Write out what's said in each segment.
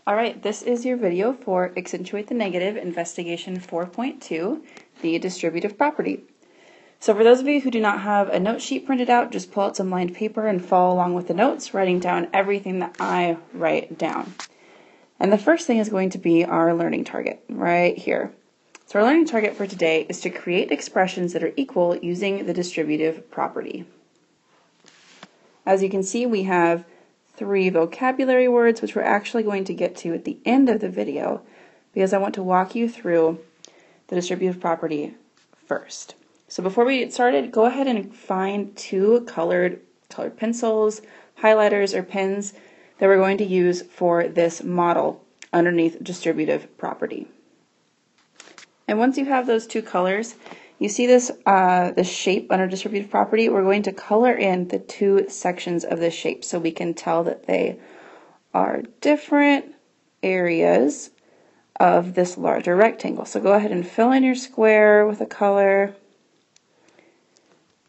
Alright, this is your video for Accentuate the Negative Investigation 4.2, the Distributive Property. So for those of you who do not have a note sheet printed out, just pull out some lined paper and follow along with the notes, writing down everything that I write down. And the first thing is going to be our learning target, right here. So our learning target for today is to create expressions that are equal using the distributive property. As you can see, we have 3 vocabulary words, which we're actually going to get to at the end of the video because I want to walk you through the distributive property first. So before we get started, go ahead and find 2 colored pencils, highlighters, or pens that we're going to use for this model underneath distributive property. And once you have those 2 colors, you see this shape under distributive property. We're going to color in the 2 sections of this shape so we can tell that they are different areas of this larger rectangle. So go ahead and fill in your square with a color,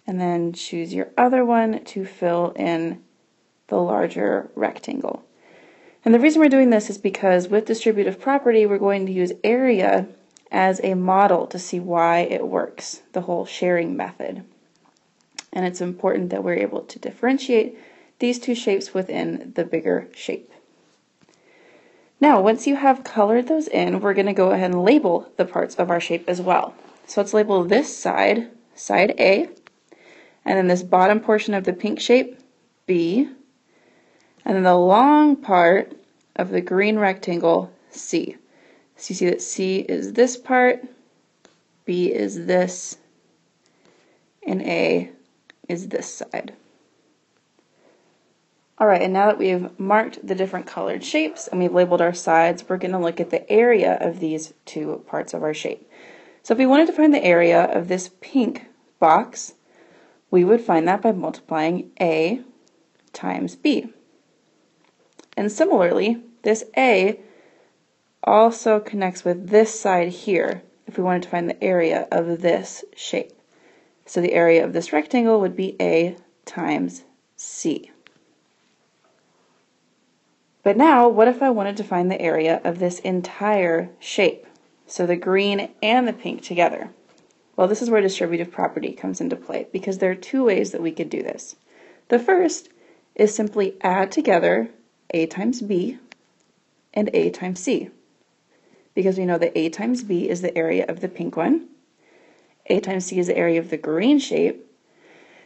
and then choose your other one to fill in the larger rectangle. And the reason we're doing this is because with distributive property, we're going to use area as a model to see why it works, the whole sharing method. And it's important that we're able to differentiate these 2 shapes within the bigger shape. Now, once you have colored those in, we're going to go ahead and label the parts of our shape as well. So let's label this side, side A, and then this bottom portion of the pink shape, B, and then the long part of the green rectangle, C. So you see that C is this part, B is this, and A is this side. Alright, and now that we've marked the different colored shapes and we've labeled our sides, we're going to look at the area of these 2 parts of our shape. So if we wanted to find the area of this pink box, we would find that by multiplying A times B. And similarly, this A also connects with this side here if we wanted to find the area of this shape. So the area of this rectangle would be A times C. But now, what if I wanted to find the area of this entire shape? So the green and the pink together. Well, this is where distributive property comes into play because there are 2 ways that we could do this. The first is simply add together A times B and A times C, because we know that A times B is the area of the pink one, A times C is the area of the green shape,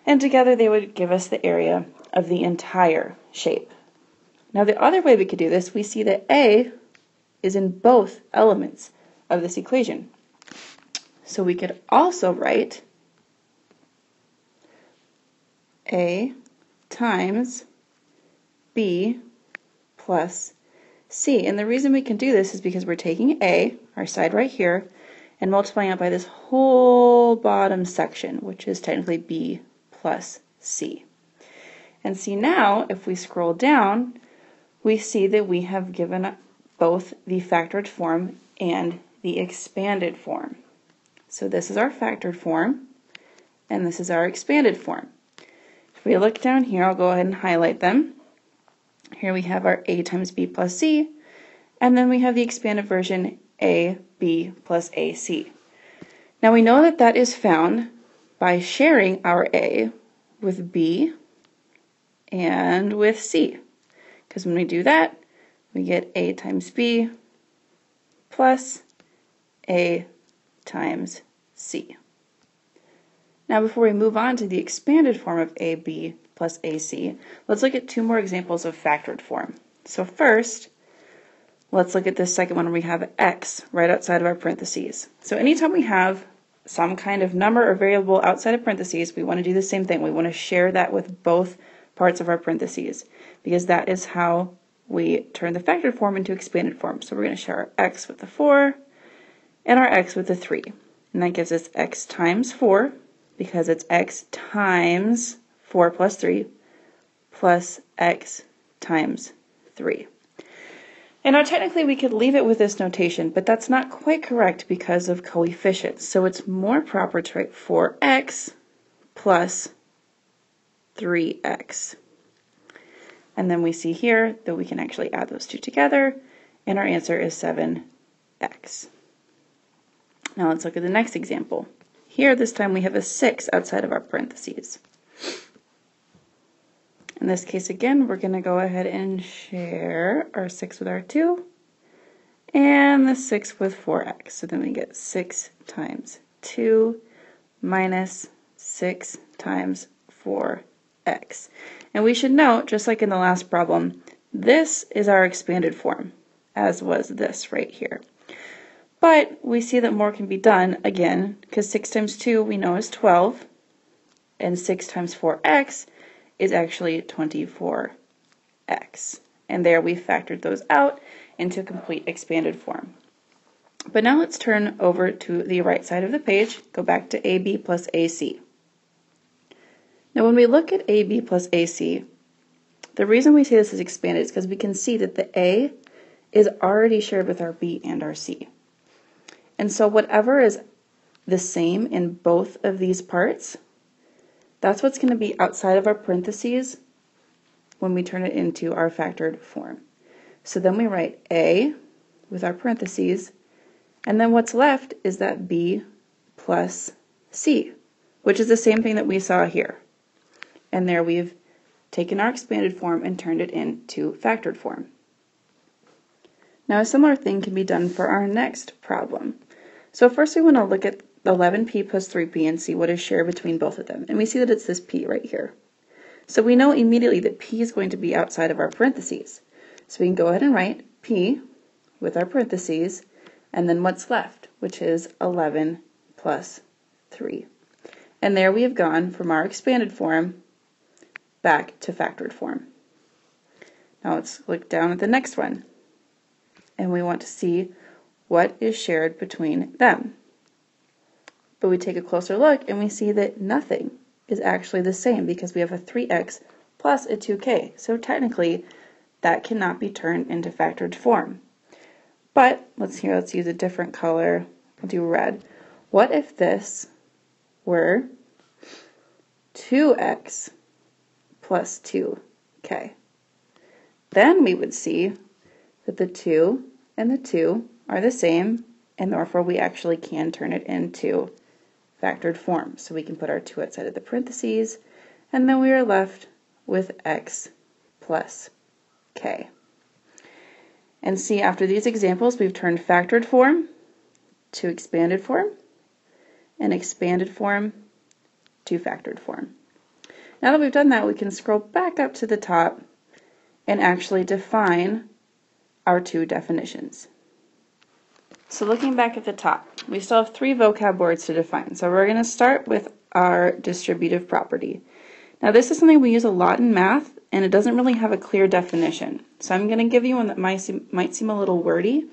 and together they would give us the area of the entire shape. Now the other way we could do this, we see that A is in both elements of this equation. So we could also write A times B plus C. And the reason we can do this is because we're taking A, our side right here, and multiplying it by this whole bottom section, which is technically B plus C. And see now, if we scroll down, we see that we have given both the factored form and the expanded form. So this is our factored form, and this is our expanded form. If we look down here, I'll go ahead and highlight them. Here we have our A times B plus C, and then we have the expanded version A, B plus AC. Now we know that that is found by sharing our A with B and with C, because when we do that, we get A times B plus A times C. Now before we move on to the expanded form of AB plus AC, let's look at 2 more examples of factored form. So first, let's look at this second one where we have X right outside of our parentheses. So anytime we have some kind of number or variable outside of parentheses, we want to do the same thing. We want to share that with both parts of our parentheses because that is how we turn the factored form into expanded form. So we're going to share our X with the 4 and our X with the 3. And that gives us X times 4 because it's X times 4 plus 3 plus X times 3. And now technically we could leave it with this notation, but that's not quite correct because of coefficients. So it's more proper to write 4x plus 3x. And then we see here that we can actually add those 2 together and our answer is 7x. Now let's look at the next example. Here, this time we have a 6 outside of our parentheses. In this case, again, we're going to go ahead and share our 6 with our 2, and the 6 with 4x. So then we get 6 times 2 minus 6 times 4x. And we should note, just like in the last problem, this is our expanded form, as was this right here. But we see that more can be done, again, because 6 times 2 we know is 12, and 6 times 4x is actually 24x. And there we factored those out into a complete expanded form. But now let's turn over to the right side of the page, go back to AB plus AC. Now when we look at AB plus AC, the reason we say this is expanded is because we can see that the A is already shared with our B and our C. And so whatever is the same in both of these parts, that's what's going to be outside of our parentheses when we turn it into our factored form. So then we write A with our parentheses, and then what's left is that B plus C, which is the same thing that we saw here. And there we've taken our expanded form and turned it into factored form. Now a similar thing can be done for our next problem. So first we want to look at 11p plus 3p and see what is shared between both of them. And we see that it's this p right here. So we know immediately that p is going to be outside of our parentheses. So we can go ahead and write p with our parentheses, and then what's left, which is 11 plus 3. And there we have gone from our expanded form back to factored form. Now let's look down at the next one. And we want to see what is shared between them. But we take a closer look and we see that nothing is actually the same because we have a 3x plus a 2k. So technically, that cannot be turned into factored form. But let's use a different color. We'll do red. What if this were 2x plus 2k? Then we would see that the 2 and the 2 are the same, and therefore we actually can turn it into factored form. So we can put our 2 outside of the parentheses, and then we are left with x plus k. And see, after these examples, we've turned factored form to expanded form, and expanded form to factored form. Now that we've done that, we can scroll back up to the top and actually define our two definitions. So looking back at the top, we still have 3 vocab words to define. So we're going to start with our distributive property. Now this is something we use a lot in math, and it doesn't really have a clear definition. So I'm going to give you one that might seem a little wordy.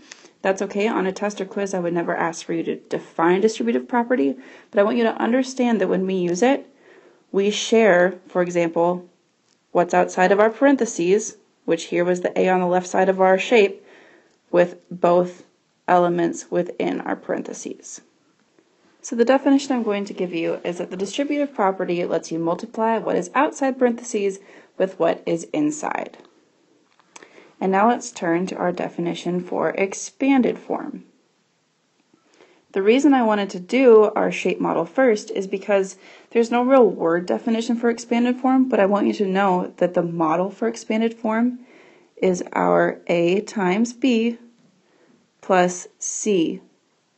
That's okay. On a test or quiz, I would never ask for you to define distributive property, but I want you to understand that when we use it, we share, for example, what's outside of our parentheses, which here was the A on the left side of our shape, with both elements within our parentheses. So the definition I'm going to give you is that the distributive property lets you multiply what is outside parentheses with what is inside. And now let's turn to our definition for expanded form. The reason I wanted to do our shape model first is because there's no real word definition for expanded form, but I want you to know that the model for expanded form is our A times B plus C,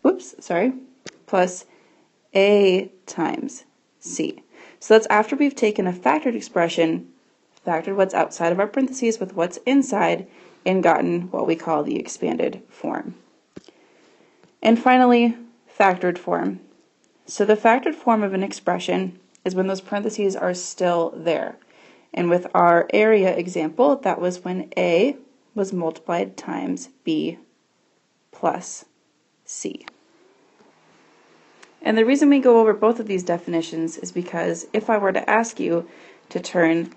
plus A times C. So that's after we've taken a factored expression, factored what's outside of our parentheses with what's inside, and gotten what we call the expanded form. And finally, factored form. So the factored form of an expression is when those parentheses are still there. And with our area example, that was when A was multiplied times B plus C. And the reason we go over both of these definitions is because if I were to ask you to turn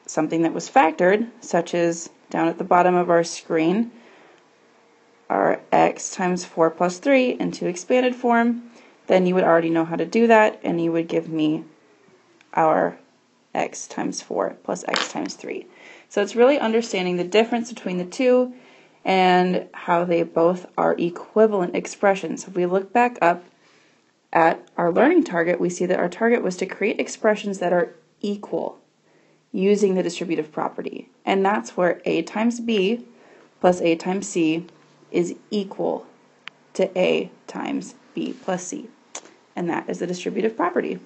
something that was factored, such as down at the bottom of our screen, our x times 4 plus 3 into expanded form, then you would already know how to do that, and you would give me our x times 4 plus x times 3. So it's really understanding the difference between the two and how they both are equivalent expressions. If we look back up at our learning target, we see that our target was to create expressions that are equal using the distributive property. And that's where A times B plus A times C is equal to A times B plus C. And that is the distributive property.